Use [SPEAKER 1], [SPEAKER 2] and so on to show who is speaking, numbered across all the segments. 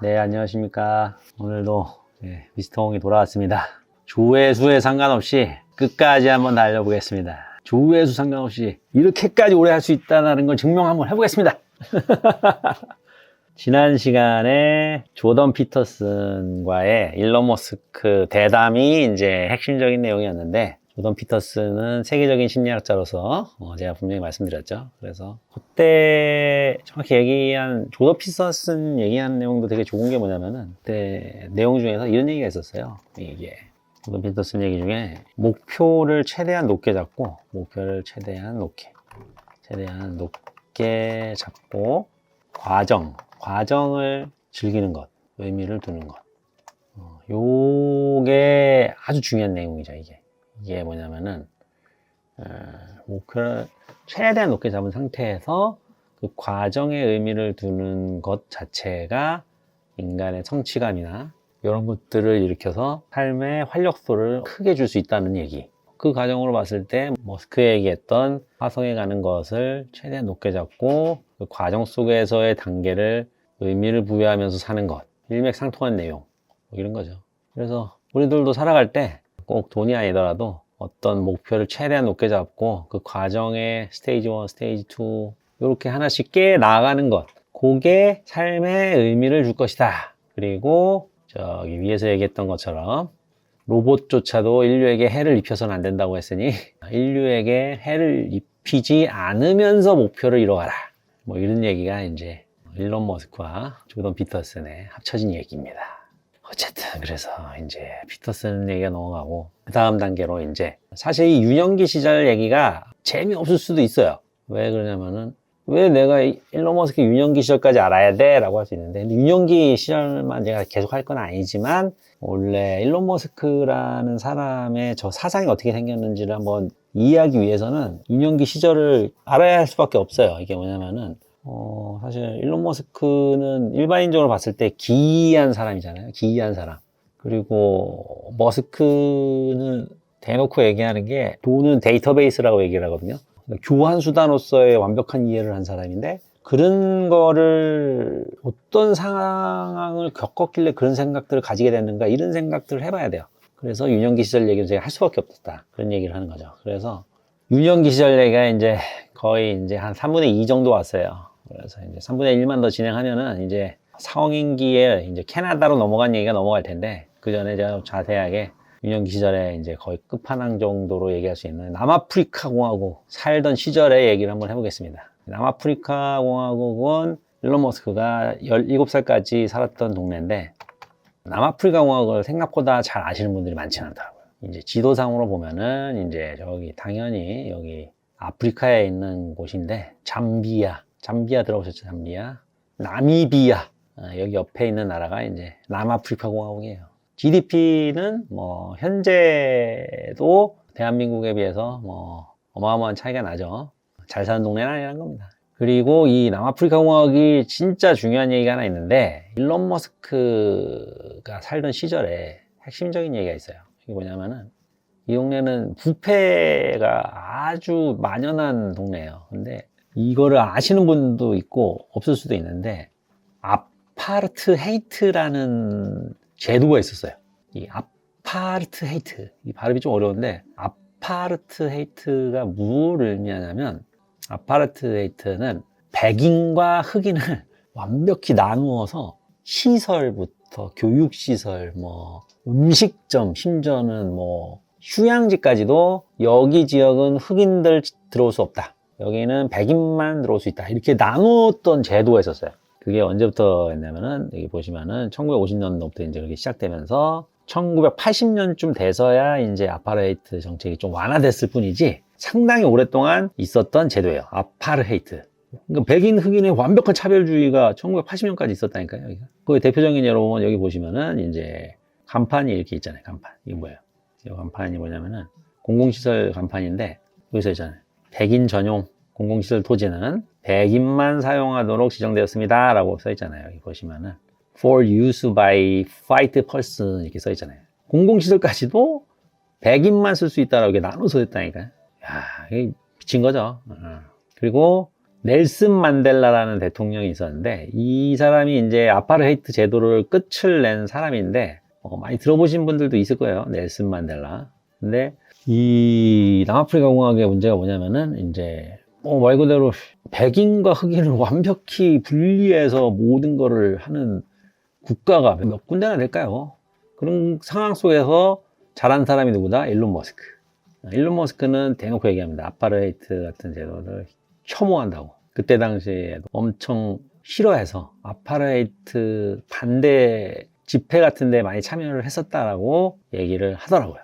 [SPEAKER 1] 네, 안녕하십니까. 오늘도 미스터 홍이 돌아왔습니다. 조회수에 상관없이 끝까지 한번 달려보겠습니다. 조회수 상관없이 이렇게까지 오래 할 수 있다는 걸 증명 한번 해보겠습니다. 지난 시간에 조던 피터슨과의 일론 머스크 대담이 이제 핵심적인 내용이었는데, 조던 피터슨은 세계적인 심리학자로서 제가 분명히 말씀드렸죠. 그래서 그때 정확히 얘기한 조던 피터슨 얘기한 내용도 되게 좋은 게 뭐냐면은, 그때 내용 중에서 이런 얘기가 있었어요. 이게 조던 피터슨 얘기 중에 목표를 최대한 높게 잡고, 목표를 최대한 높게 잡고 과정을 즐기는 것, 의미를 두는 것. 요게 아주 중요한 내용이죠, 이게 뭐냐면은, 목표를 최대한 높게 잡은 상태에서 그 과정에 의미를 두는 것 자체가 인간의 성취감이나 이런 것들을 일으켜서 삶의 활력소를 크게 줄 수 있다는 얘기. 그 과정으로 봤을 때 머스크가 얘기했던 화성에 가는 것을 최대한 높게 잡고 그 과정 속에서의 단계를 의미를 부여하면서 사는 것, 일맥상통한 내용, 뭐 이런 거죠. 그래서 우리들도 살아갈 때 꼭 돈이 아니더라도 어떤 목표를 최대한 높게 잡고 그 과정에 스테이지 1, 스테이지 2 이렇게 하나씩 깨 나가는 것, 그게 삶의 의미를 줄 것이다. 그리고 저기 위에서 얘기했던 것처럼 로봇조차도 인류에게 해를 입혀서는 안 된다고 했으니 인류에게 해를 입히지 않으면서 목표를 이뤄가라. 뭐 이런 얘기가 이제 일론 머스크와 조던 피터슨의 합쳐진 얘기입니다. 어쨌든 그래서 이제 피터슨 얘기가 넘어가고 그 다음 단계로 이제 사실 이 유년기 시절 얘기가 재미없을 수도 있어요. 왜 그러냐면은 왜 내가 일론 머스크 유년기 시절까지 알아야 돼? 라고 할 수 있는데, 근데 유년기 시절만 제가 계속 할 건 아니지만 원래 일론 머스크라는 사람의 저 사상이 어떻게 생겼는지를 한번 이해하기 위해서는 유년기 시절을 알아야 할 수밖에 없어요. 이게 뭐냐면은 사실 일론 머스크는 일반인적으로 봤을 때 기이한 사람이잖아요. 기이한 사람. 그리고 머스크는 대놓고 얘기하는 게 돈은 데이터베이스라고 얘기를 하거든요. 교환 수단으로서의 완벽한 이해를 한 사람인데, 그런 거를 어떤 상황을 겪었길래 그런 생각들을 가지게 됐는가, 이런 생각들을 해봐야 돼요. 그래서 유년기 시절 얘기를 제가 할 수밖에 없었다, 그런 얘기를 하는 거죠. 그래서 유년기 시절 얘기가 이제 거의 이제 한 3분의 2 정도 왔어요. 그래서 이제 3분의 1만 더 진행하면은 이제 성인기에 이제 캐나다로 넘어간 얘기가 넘어갈 텐데, 그 전에 제가 자세하게 유년기 시절에 이제 거의 끝판왕 정도로 얘기할 수 있는 남아프리카 공화국 살던 시절의 얘기를 한번 해보겠습니다. 남아프리카 공화국은 일론 머스크가 17살까지 살았던 동네인데, 남아프리카 공화국을 생각보다 잘 아시는 분들이 많지는 않더라고요. 이제 지도상으로 보면은 이제 저기 당연히 여기 아프리카에 있는 곳인데, 잠비아 들어보셨죠? 잠비아, 나미비아, 여기 옆에 있는 나라가 이제 남아프리카 공화국이에요. GDP는 뭐 현재도 대한민국에 비해서 뭐 어마어마한 차이가 나죠. 잘 사는 동네는 아니라는 겁니다. 그리고 이 남아프리카 공화국이 진짜 중요한 얘기가 하나 있는데, 일론 머스크가 살던 시절에 핵심적인 얘기가 있어요. 이게 뭐냐면은, 이 동네는 부패가 아주 만연한 동네예요. 근데 이거를 아시는 분도 있고 없을 수도 있는데, 아파르트헤이트라는 제도가 있었어요. 이 아파르트헤이트, 이 발음이 좀 어려운데, 아파르트헤이트가 무엇을 의미하냐면, 아파르트헤이트는 백인과 흑인을 완벽히 나누어서 시설부터 교육시설, 뭐 음식점, 심지어는 뭐 휴양지까지도 여기 지역은 흑인들 들어올 수 없다, 여기는 백인만 들어올 수 있다, 이렇게 나누었던 제도가 있었어요. 그게 언제부터 했냐면은, 여기 보시면은 1950년도부터 이제 그렇게 시작되면서 1980년쯤 돼서야 이제 아파르헤이트 정책이 좀 완화됐을 뿐이지, 상당히 오랫동안 있었던 제도예요. 아파르헤이트. 그러니까 백인 흑인의 완벽한 차별주의가 1980년까지 있었다니까요, 여기가. 그 대표적인 여러분 여기 보시면은 이제 간판이 이렇게 있잖아요. 간판. 이게 뭐예요? 이 간판이 뭐냐면은 공공시설 간판인데, 여기서 있잖아요. 백인 전용 공공시설 토지는 백인만 사용하도록 지정되었습니다 라고 써 있잖아요. 여기 보시면은 For use by white person 이렇게 써 있잖아요. 공공시설까지도 백인만 쓸 수 있다라고 이렇게 나눠서 했다니까요. 야, 이게 미친 거죠. 그리고 넬슨 만델라라는 대통령이 있었는데 이 사람이 이제 아파르헤이트 제도를 끝을 낸 사람인데 많이 들어보신 분들도 있을 거예요. 넬슨 만델라. 근데 이 남아프리카 공화국의 문제가 뭐냐면은 이제 말 그대로 백인과 흑인을 완벽히 분리해서 모든 거를 하는 국가가 몇 군데나 될까요? 그런 상황 속에서 잘한 사람이 누구다? 일론 머스크. 일론 머스크는 대놓고 얘기합니다. 아파르헤이트 같은 제도를 혐오한다고. 그때 당시에 엄청 싫어해서 아파르헤이트 반대 집회 같은 데 많이 참여를 했었다라고 얘기를 하더라고요.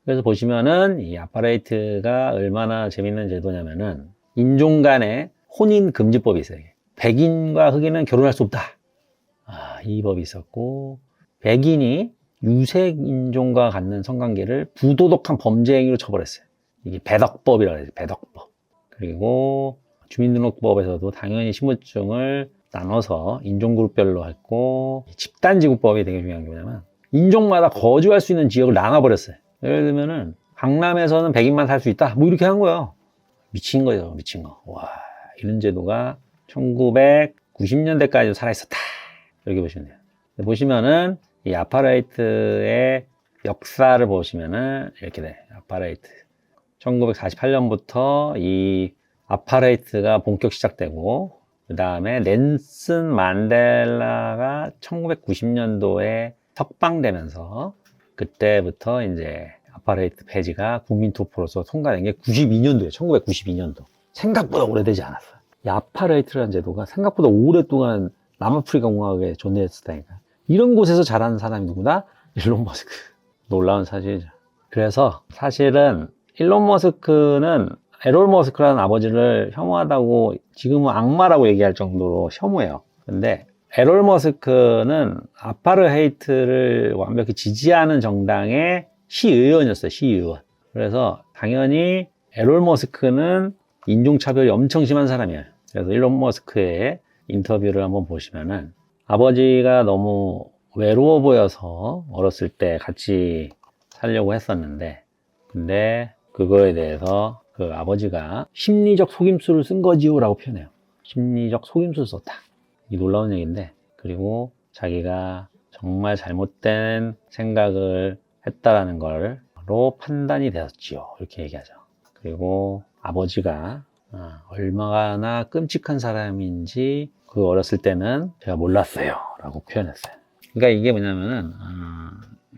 [SPEAKER 1] 그래서 보시면은 이 아파르헤이트가 얼마나 재밌는 제도냐면은 인종 간의 혼인 금지법이 있어요. 백인과 흑인은 결혼할 수 없다. 이 법이 있었고, 백인이 유색 인종과 갖는 성관계를 부도덕한 범죄 행위로 처벌했어요. 이게 배덕법이라고 해요. 배덕법. 그리고 주민등록법에서도 당연히 신분증을 나눠서 인종그룹별로 했고, 집단지구법이 되게 중요한 게 뭐냐면 인종마다 거주할 수 있는 지역을 나눠버렸어요. 예를 들면은 강남에서는 백인만 살 수 있다. 뭐 이렇게 한 거예요. 미친 거죠. 미친 거. 와, 이런 제도가 1990년대까지도 살아있었다. 이렇게 보시면 돼요. 보시면은 이 아파르헤이트의 역사를 보시면은 이렇게 돼. 아파르헤이트. 1948년부터 이 아파르헤이트가 본격 시작되고, 그 다음에 넬슨 만델라가 1990년도에 석방되면서 그때부터 이제 아파르헤이트 폐지가 국민 투표로서 통과된 게 92년도에 1992년도. 생각보다 오래되지 않았어요. 이 아파르헤이트라는 제도가 생각보다 오랫동안 남아프리카 공화국에 존재했었다니까. 이런 곳에서 자라는 사람이 누구다? 일론 머스크. 놀라운 사실이죠. 그래서 사실은 일론 머스크는 에롤 머스크라는 아버지를 혐오하다고 지금은 악마라고 얘기할 정도로 혐오해요. 근데 에롤 머스크는 아파르헤이트를 완벽히 지지하는 정당의 시의원이었어요. 시의원. 그래서 당연히 에롤 머스크는 인종차별이 엄청 심한 사람이에요. 그래서 일론 머스크의 인터뷰를 한번 보시면은 아버지가 너무 외로워 보여서 어렸을 때 같이 살려고 했었는데, 근데 그거에 대해서 그 아버지가 심리적 속임수를 쓴 거지요 라고 표현해요. 심리적 속임수를 썼다. 이 놀라운 얘기인데, 그리고 자기가 정말 잘못된 생각을 했다라는 걸로 판단이 되었지요. 이렇게 얘기하죠. 그리고 아버지가 얼마나 끔찍한 사람인지 그 어렸을 때는 제가 몰랐어요 라고 표현했어요. 그러니까 이게 뭐냐면은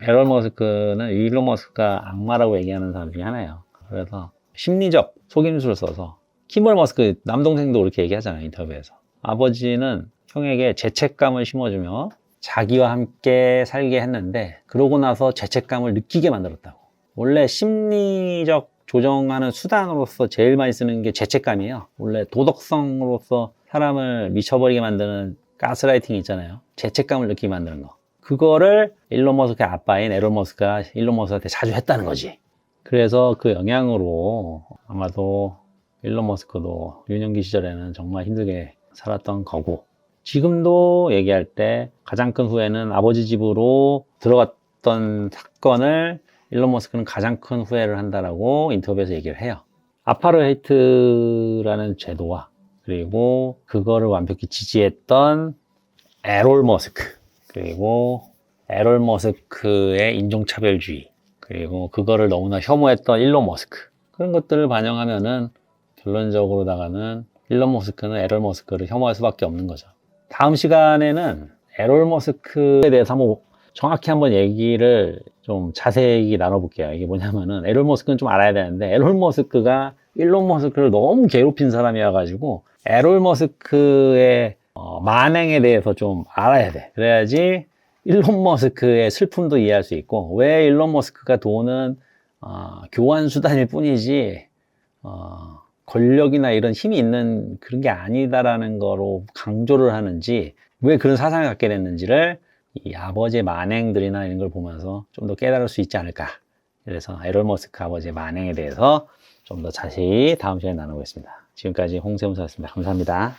[SPEAKER 1] 에롤 머스크는 일론 머스크가 악마라고 얘기하는 사람 중에 하나예요. 그래서 심리적 속임수를 써서 키멀 머스크 남동생도 그렇게 얘기하잖아요. 인터뷰에서. 아버지는 형에게 죄책감을 심어주며 자기와 함께 살게 했는데 그러고 나서 죄책감을 느끼게 만들었다고. 원래 심리적 조정하는 수단으로서 제일 많이 쓰는 게 죄책감이에요. 원래 도덕성으로서 사람을 미쳐버리게 만드는 가스라이팅이 있잖아요. 죄책감을 느끼게 만드는 거. 그거를 일론 머스크의 아빠인 에롤 머스크가 일론 머스크한테 자주 했다는 거지. 그래서 그 영향으로 아마도 일론 머스크도 유년기 시절에는 정말 힘들게 살았던 거고, 지금도 얘기할 때 가장 큰 후회는 아버지 집으로 들어갔던 사건을 일론 머스크는 가장 큰 후회를 한다라고 인터뷰에서 얘기를 해요. 아파르헤이트라는 제도와 그리고 그거를 완벽히 지지했던 에롤 머스크, 그리고 에롤 머스크의 인종차별주의, 그리고 그거를 너무나 혐오했던 일론 머스크, 그런 것들을 반영하면은 결론적으로다가는 일론 머스크는 에롤 머스크를 혐오할 수밖에 없는 거죠. 다음 시간에는 에롤 머스크에 대해서 정확히 한번 얘기를 좀 자세히 나눠볼게요. 이게 뭐냐면은 에롤 머스크는 좀 알아야 되는데, 에롤 머스크가 일론 머스크를 너무 괴롭힌 사람이어가지고 에롤 머스크의 만행에 대해서 좀 알아야 돼. 그래야지 일론 머스크의 슬픔도 이해할 수 있고, 왜 일론 머스크가 돈은 교환 수단일 뿐이지 권력이나 이런 힘이 있는 그런 게 아니다라는 거로 강조를 하는지, 왜 그런 사상을 갖게 됐는지를 이 아버지의 만행들이나 이런 걸 보면서 좀 더 깨달을 수 있지 않을까. 그래서 에롤 머스크 아버지의 만행에 대해서 좀 더 자세히 다음 시간에 나누겠습니다. 지금까지 홍세훈 사였습니다. 감사합니다.